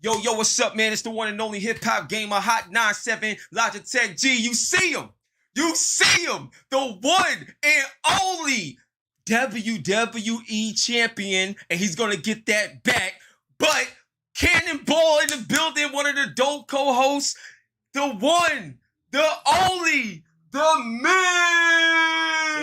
Yo, what's up, man? It's the one and only HipHopGamer Hot 97 Logitech G. You see him. The one and only WWE champion, and he's going to get that back. But Cannonball in the building, one of the dope co-hosts, the one, the only, the Miz.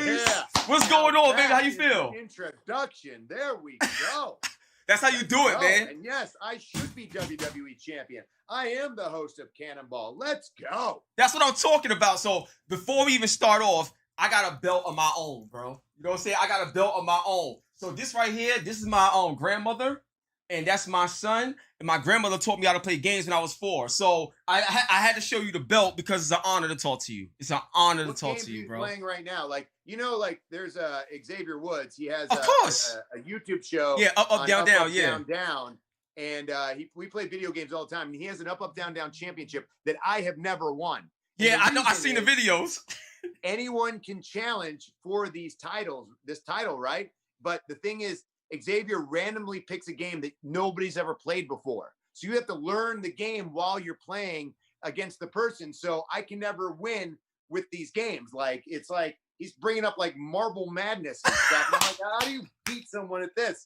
Yeah. What's going on, baby? How you feel? Introduction. There we go. That's how you do it, man. And yes, I should be WWE champion. I am the host of Cannonball. Let's go. That's what I'm talking about. So before we even start off, I got a belt of my own, bro. You know what I'm saying? I got a belt of my own. So this right here, this is my own grandmother, and that's my son. And my grandmother taught me how to play games when I was 4. So I had to show you the belt because it's an honor to talk to you. It's an honor to talk to you, bro. What game are you playing right now? Like, you know, like there's Xavier Woods. He has of course a YouTube show. Yeah, up, down, down, yeah. Down. And we play video games all the time. And he has an up, down, down championship that I have never won. Yeah, I know. I've seen the videos. Anyone can challenge for these titles, this title, right? But the thing is, Xavier randomly picks a game that nobody's ever played before. So you have to learn the game while you're playing against the person. So I can never win with these games. Like, it's like he's bringing up like Marble Madness and stuff. And I'm like, how do you beat someone at this?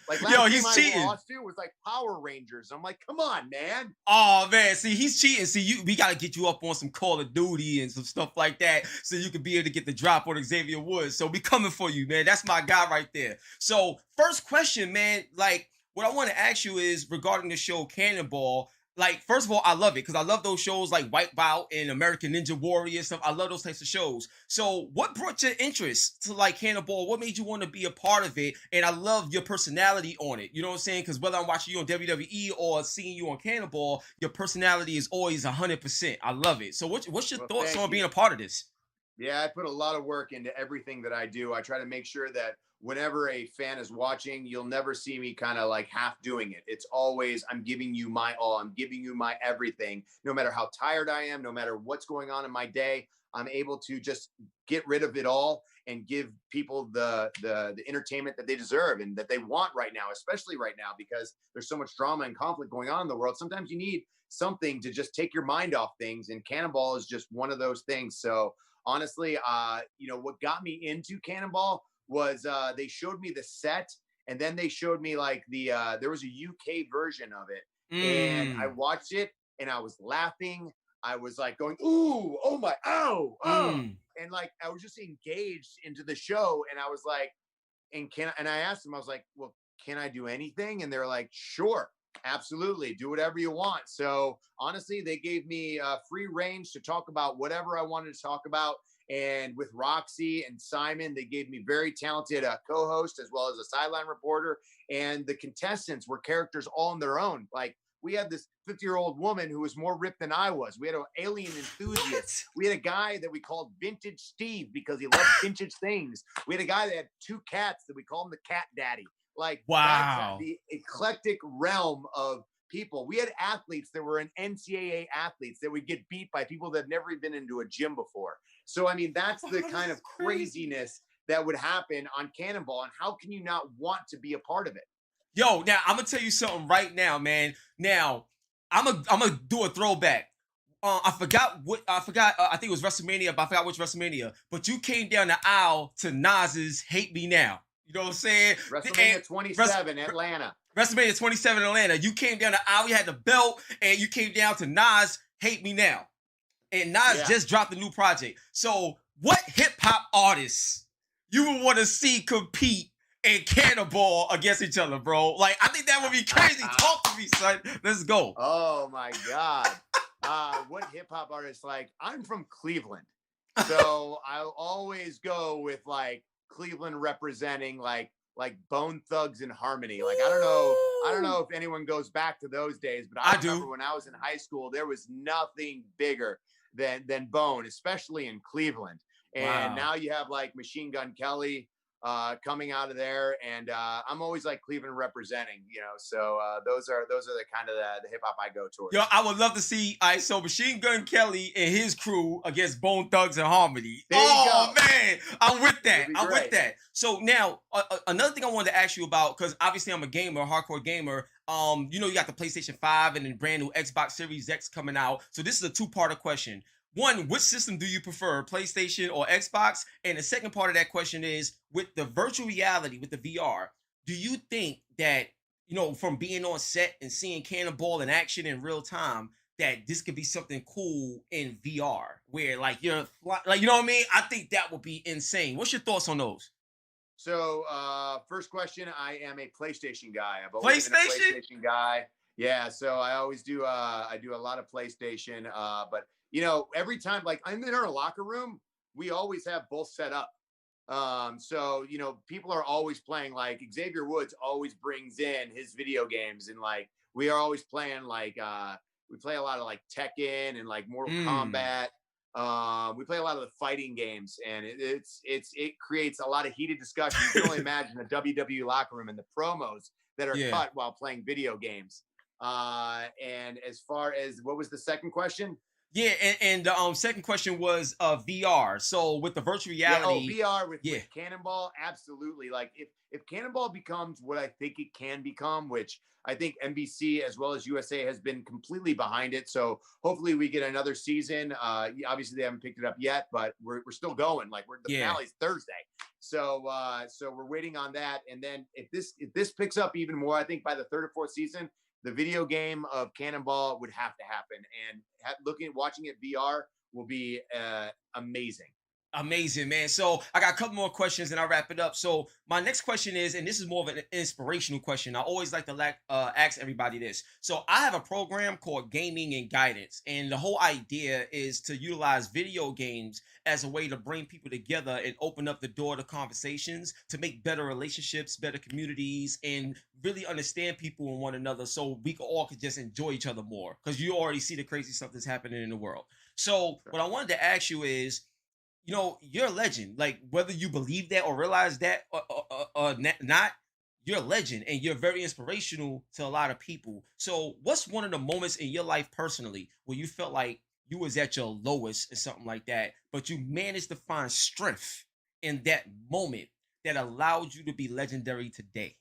Like last he's cheating. I lost to was like Power Rangers. I'm like, come on, man. Oh man, see, he's cheating. See, we gotta get you up on some Call of Duty and some stuff like that, so you can be able to get the drop on Xavier Woods. So we coming for you, man. That's my guy right there. So first question, man. Like, what I want to ask you is regarding the show Cannonball. Like, first of all, I love it because I love those shows like Wipeout and American Ninja Warrior and stuff. I love those types of shows. So what brought your interest to like Cannonball? What made you want to be a part of it? And I love your personality on it. You know what I'm saying? Because whether I'm watching you on WWE or seeing you on Cannonball, your personality is always 100%. I love it. So what's your thoughts on being a part of this? Yeah, I put a lot of work into everything that I do. I try to make sure that whenever a fan is watching, you'll never see me kind of like half doing it. It's always, I'm giving you my all. I'm giving you my everything. No matter how tired I am, no matter what's going on in my day, I'm able to just get rid of it all and give people the entertainment that they deserve and that they want right now, especially right now, because there's so much drama and conflict going on in the world. Sometimes you need something to just take your mind off things. And Cannonball is just one of those things. So honestly, you know, what got me into Cannonball was they showed me the set, and then they showed me like the there was a UK version of it, and I watched it and I was laughing. I was like going, ooh, oh my, oh, and like I was just engaged into the show, and I was like, and I asked them, I was like, well, can I do anything? And they're like, sure, absolutely, do whatever you want. So honestly, they gave me free range to talk about whatever I wanted to talk about. And with Roxy and Simon, they gave me very talented co-host as well as a sideline reporter. And the contestants were characters all on their own. Like, we had this 50-year-old woman who was more ripped than I was. We had an alien enthusiast. We had a guy that we called Vintage Steve because he loved vintage things. We had a guy that had 2 cats that we call him the Cat Daddy. Like, wow, that's the eclectic realm of people. We had athletes that were NCAA athletes that would get beat by people that had never been into a gym before. So, I mean, that's the kind of craziness that would happen on Cannonball. And how can you not want to be a part of it? Yo, now I'm gonna tell you something right now, man. Now I'm gonna do a throwback. I forgot. I think it was WrestleMania, but I forgot which WrestleMania. But you came down the aisle to Nas's "Hate Me Now." You know what I'm saying? WrestleMania 27, Atlanta. WrestleMania 27 in Atlanta. You came down the aisle. You had the belt, and you came down to Nas "Hate Me Now." And Nas just dropped a new project. So what hip hop artists you would want to see compete in Cannonball against each other, bro? Like, I think that would be crazy. Talk to me, son. Let's go. Oh my God. What hip hop artists? Like, I'm from Cleveland. So I'll always go with like Cleveland representing like Bone Thugs and Harmony. Like, I don't know if anyone goes back to those days, but I remember when I was in high school, there was nothing bigger than Bone, especially in Cleveland. And now you have like Machine Gun Kelly. coming out of there, and I'm always like Cleveland representing, So those are the kind of the hip hop I go Yo, towards. I would love to see. All right, so Machine Gun Kelly and his crew against Bone Thugs and Harmony. There you Oh go. man, I'm with It'll that. be I'm with great. that. So now, another thing I wanted to ask you about, because obviously I'm a gamer, a hardcore gamer. You got the PlayStation 5 and the brand new Xbox Series X coming out. So this is a two-parter question. One, which system do you prefer, PlayStation or Xbox? And the second part of that question is, with the virtual reality, with the VR, do you think that, from being on set and seeing Cannonball in action in real time, that this could be something cool in VR, where like like, you know what I mean? I think that would be insane. What's your thoughts on those? So, first question, I am a PlayStation guy. I've always been a PlayStation? PlayStation guy. Yeah, so I always do. I do a lot of PlayStation. But every time, like I'm in our locker room, we always have both set up. So people are always playing. Like Xavier Woods always brings in his video games, and like we are always playing. Like we play a lot of like Tekken and like Mortal Mm, Kombat. We play a lot of the fighting games, and it creates a lot of heated discussion. You can only imagine the WWE locker room and the promos that are yeah. cut while playing video games. And as far as what was the second question? Yeah, and the second question was VR. So with the virtual Yeah. Oh, reality, VR with yeah, Cannonball, absolutely. Like if Cannonball becomes what I think it can become, which I think NBC as well as USA has been completely behind it. So hopefully we get another season. Obviously they haven't picked it up yet, but we're still going. Like the yeah. finale's Thursday, so we're waiting on that. And then if this picks up even more, I think by the third or fourth season, the video game of Cannonball would have to happen. And watching it VR will be amazing. Amazing, man. So I got a couple more questions and I'll wrap it up. So my next question is, and this is more of an inspirational question. I always like to ask everybody this. So I have a program called Gaming and Guidance, and the whole idea is to utilize video games as a way to bring people together and open up the door to conversations to make better relationships, better communities, and really understand people and one another, so we all could just enjoy each other more. Because you already see the crazy stuff that's happening in the world. So what I wanted to ask you is, you're a legend. Like whether you believe that or realize that not, you're a legend and you're very inspirational to a lot of people. So, what's one of the moments in your life personally where you felt like you was at your lowest or something like that, but you managed to find strength in that moment that allowed you to be legendary today?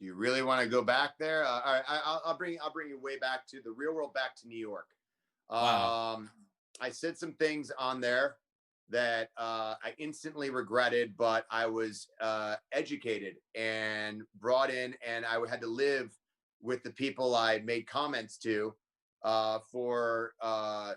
Do you really want to go back there? All right, I'll bring you way back to the real world, back to New York. Wow. I said some things on there that I instantly regretted, but I was educated and brought in, and I had to live with the people I made comments to for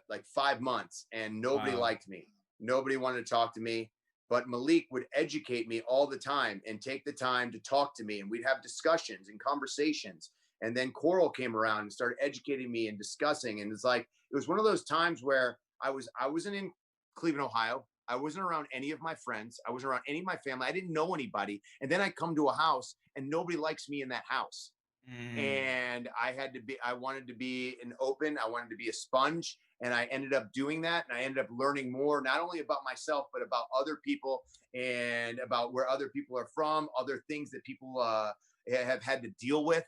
like 5 months, and nobody Wow. liked me. Nobody wanted to talk to me. But Malik would educate me all the time and take the time to talk to me, and we'd have discussions and conversations. And then Coral came around and started educating me and discussing. And it's like it was one of those times where I wasn't in Cleveland, Ohio. I wasn't around any of my friends. I wasn't around any of my family. I didn't know anybody. And then I come to a house and nobody likes me in that house. Mm, And I wanted to be an open, I wanted to be a sponge. And I ended up doing that. And I ended up learning more, not only about myself, but about other people and about where other people are from, other things that people have had to deal with.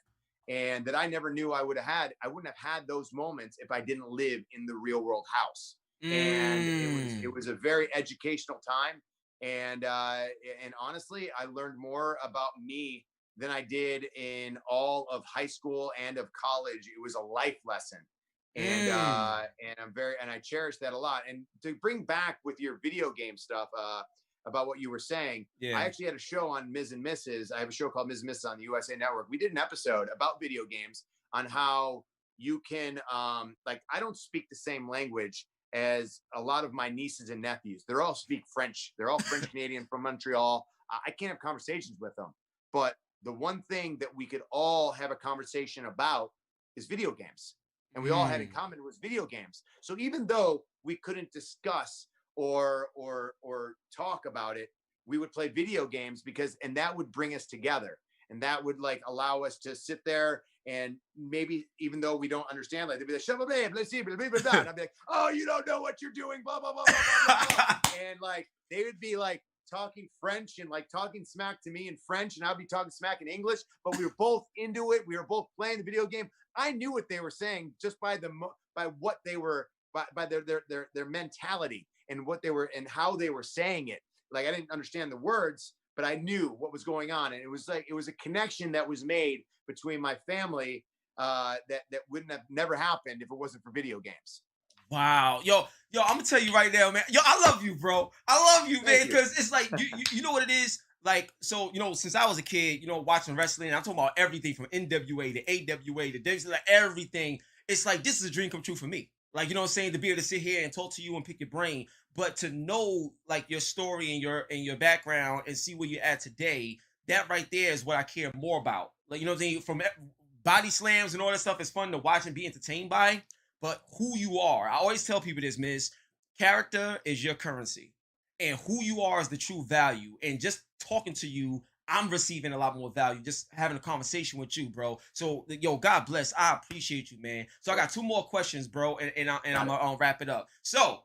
And that I never knew I would have had. I wouldn't have had those moments if I didn't live in the real world house. And it mm. was a very educational time. And honestly, I learned more about me than I did in all of high school and of college. It was a life lesson. Mm. And I cherish that a lot. And to bring back with your video game stuff, about what you were saying, I Yeah. actually had a show on Ms. and Mrs. I have a show called Ms. and Mrs. on the USA Network. We did an episode about video games on how you can like I don't speak the same language as a lot of my nieces and nephews. They're all speak French. They're all French Canadian from Montreal. I can't have conversations with them. But the one thing that we could all have a conversation about is video games. And we all had in Mm. common was video games. So even though we couldn't discuss or talk about it, we would play video games and that would bring us together. And that would like allow us to sit there and maybe even though we don't understand, like they'd be like, "Shut up, babe, let's see, blah, blah, blah, blah." And I'd be like, "Oh, you don't know what you're doing, blah, blah, blah, blah, blah, blah, blah." And like they would be like talking French and like talking smack to me in French, and I'd be talking smack in English, but we were both into it. We were both playing the video game. I knew what they were saying just by what they were, by their mentality and what they were and how they were saying it. Like I didn't understand the words, but I knew what was going on. And it was a connection that was made between my family that wouldn't have never happened if it wasn't for video games. Wow. Yo, I'm gonna tell you right now, man. Yo, I love you, bro. I love you, man, because it's like you know what it is? Like, so since I was a kid, watching wrestling, I'm talking about everything from NWA to AWA to WWE, like everything. It's like this is a dream come true for me. Like, you know what I'm saying? To be able to sit here and talk to you and pick your brain, but to know like your story and your background and see where you're at today, that right there is what I care more about. Like, you know what I'm saying? From body slams and all that stuff is fun to watch and be entertained by. But who you are, I always tell people this, Miz, character is your currency. And who you are is the true value. And just talking to you, I'm receiving a lot more value just having a conversation with you, bro. So, yo, God bless. I appreciate you, man. So I got two more questions, bro, and I'm gonna wrap it up. So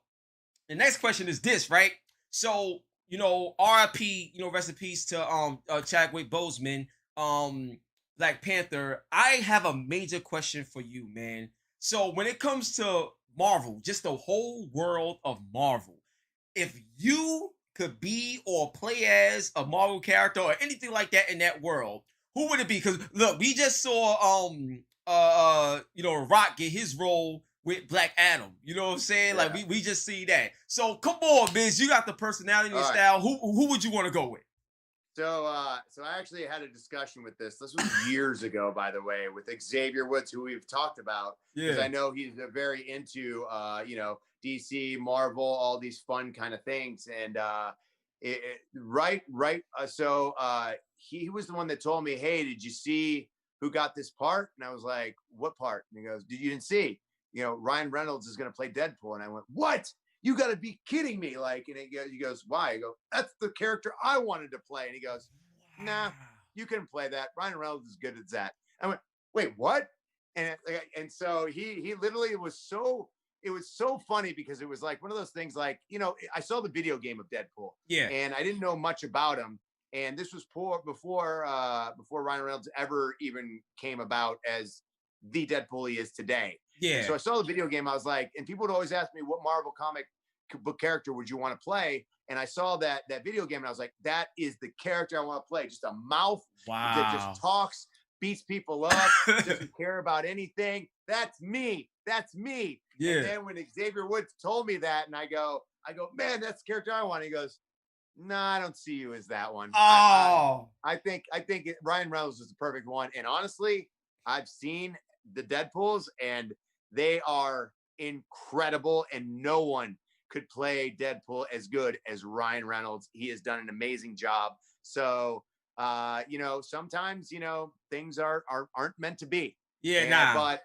the next question is this, right? So, RIP, rest in peace to Chadwick Boseman, Black Panther. I have a major question for you, man. So when it comes to Marvel, just the whole world of Marvel, if you could be or play as a Marvel character or anything like that in that world, who would it be? Because look, we just saw Rock get his role with Black Adam. You know what I'm saying? Yeah. Like we just see that. So come on, Miz, you got the personality and style. Who would you want to go with? So I actually had a discussion with this. This was years ago, by the way, with Xavier Woods, who we've talked about. Because I know he's very into, DC, Marvel, all these fun kind of things. And so he was the one that told me, hey, did you see who got this part? And I was like, what part? And he goes, you didn't see? Ryan Reynolds is going to play Deadpool. And I went, what? You got to be kidding me. Like, and he goes, why? I go, that's the character I wanted to play. And he goes, nah, you couldn't play that. Ryan Reynolds is good at that. I went, wait, what? And so he literally it was so funny because it was like one of those things like, I saw the video game of Deadpool. Yeah. And I didn't know much about him. And this was before Ryan Reynolds ever even came about as the Deadpool he is today. Yeah. And so I saw the video game. I was like, and people would always ask me, what Marvel comic book character would you want to play? And I saw that video game and I was like, that is the character I want to play. Just a mouth that just talks, beats people up, doesn't care about anything. That's me. That's me. Yeah. And then when Xavier Woods told me that, and I go, man, that's the character I want. He goes, no, I don't see you as that one. Oh, I think Ryan Reynolds is the perfect one. And honestly, I've seen the Deadpools and they are incredible, and no one could play Deadpool as good as Ryan Reynolds. He has done an amazing job. So, sometimes, things aren't meant to be. Yeah, But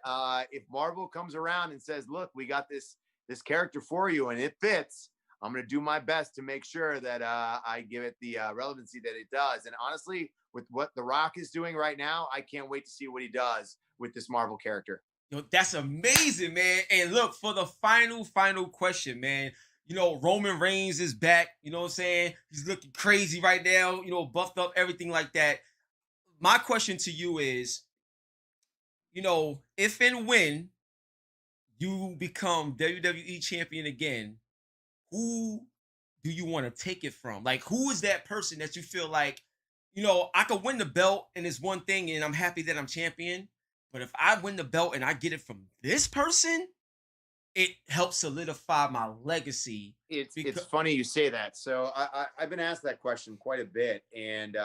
if Marvel comes around and says, look, we got this character for you and it fits, I'm going to do my best to make sure that I give it the relevancy that it does. And honestly, with what The Rock is doing right now, I can't wait to see what he does with this Marvel character. That's amazing, man. And look, for the final question, man, Roman Reigns is back. You know what I'm saying? He's looking crazy right now, buffed up, everything like that. My question to you is, if and when you become WWE champion again, who do you want to take it from? Like, who is that person that you feel like, I could win the belt and it's one thing and I'm happy that I'm champion. But if I win the belt and I get it from this person, it helps solidify my legacy. It's funny you say that. So I've been asked that question quite a bit, and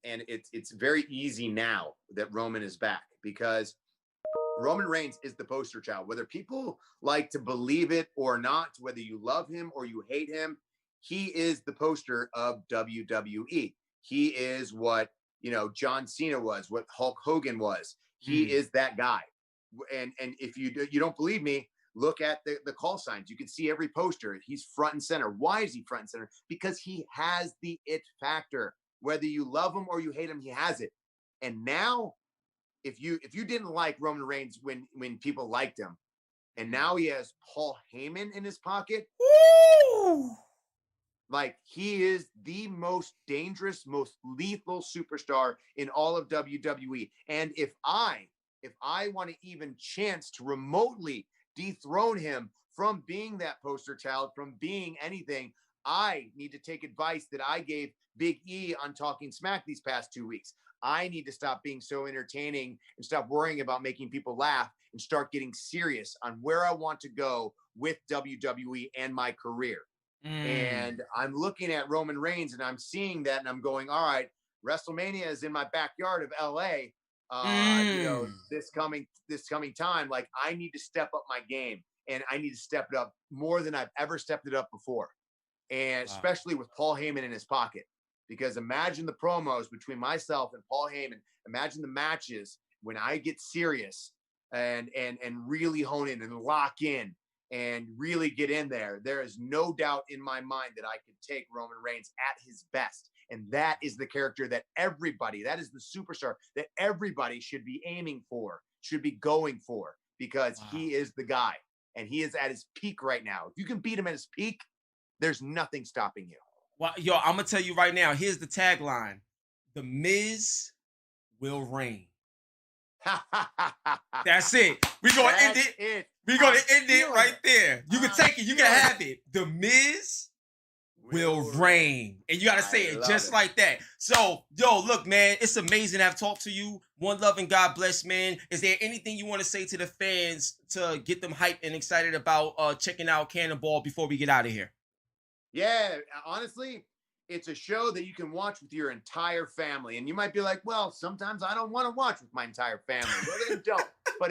it's very easy now that Roman is back because Roman Reigns is the poster child. Whether people like to believe it or not, whether you love him or you hate him, he is the poster of WWE. He is what John Cena was, what Hulk Hogan was. He is that guy. And if you don't believe me, look at the call signs. You can see every poster. He's front and center. Why is he front and center? Because he has the it factor. Whether you love him or you hate him, he has it. And now, if you didn't like Roman Reigns when people liked him, and now he has Paul Heyman in his pocket. Woo! Like, he is the most dangerous, most lethal superstar in all of WWE. And if I want to even chance to remotely dethrone him from being that poster child, from being anything, I need to take advice that I gave Big E on Talking Smack these past 2 weeks. I need to stop being so entertaining and stop worrying about making people laugh and start getting serious on where I want to go with WWE and my career. And I'm looking at Roman Reigns and I'm seeing that and I'm going, all right, WrestleMania is in my backyard of LA. You know, this coming time, like, I need to step up my game, and I need to step it up more than I've ever stepped it up before. And especially with Paul Heyman in his pocket, because imagine the promos between myself and Paul Heyman. Imagine the matches when I get serious and really hone in and lock in and really get in there. There is no doubt in my mind that I could take Roman Reigns at his best. And that is the character that that is the superstar that everybody should be aiming for, should be going for, because he is the guy. And he is at his peak right now. If you can beat him at his peak, there's nothing stopping you. Well, yo, I'm going to tell you right now, here's the tagline. The Miz will reign. That's it. We're going to end it. We're going to end it right there. You can take it. You can have it. The Miz will reign. And you got to say it just like that. So, yo, look, man, it's amazing to have talked to you. One love and God bless, man. Is there anything you want to say to the fans to get them hyped and excited about checking out Cannonball before we get out of here? Yeah, honestly, it's a show that you can watch with your entire family. And you might be like, well, sometimes I don't want to watch with my entire family. Well, then don't. But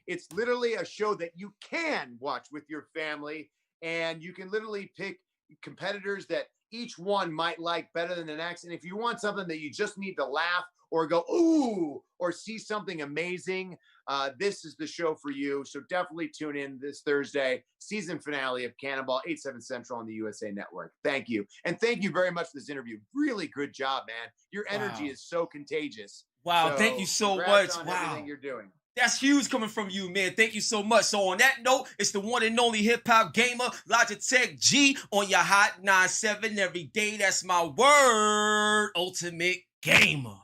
it's literally a show that you can watch with your family, and you can literally pick competitors that each one might like better than the next. And if you want something that you just need to laugh or go, ooh, or see something amazing, this is the show for you. So definitely tune in this Thursday, season finale of Cannonball, 8/7 Central on the USA Network. Thank you. And thank you very much for this interview. Really good job, man. Your energy is so contagious. Wow, so thank you so much. On everything you're doing. That's huge coming from you, man. Thank you so much. So on that note, it's the one and only hip hop gamer, Logitech G, on your Hot 97 every day. That's my word, Ultimate Gamer.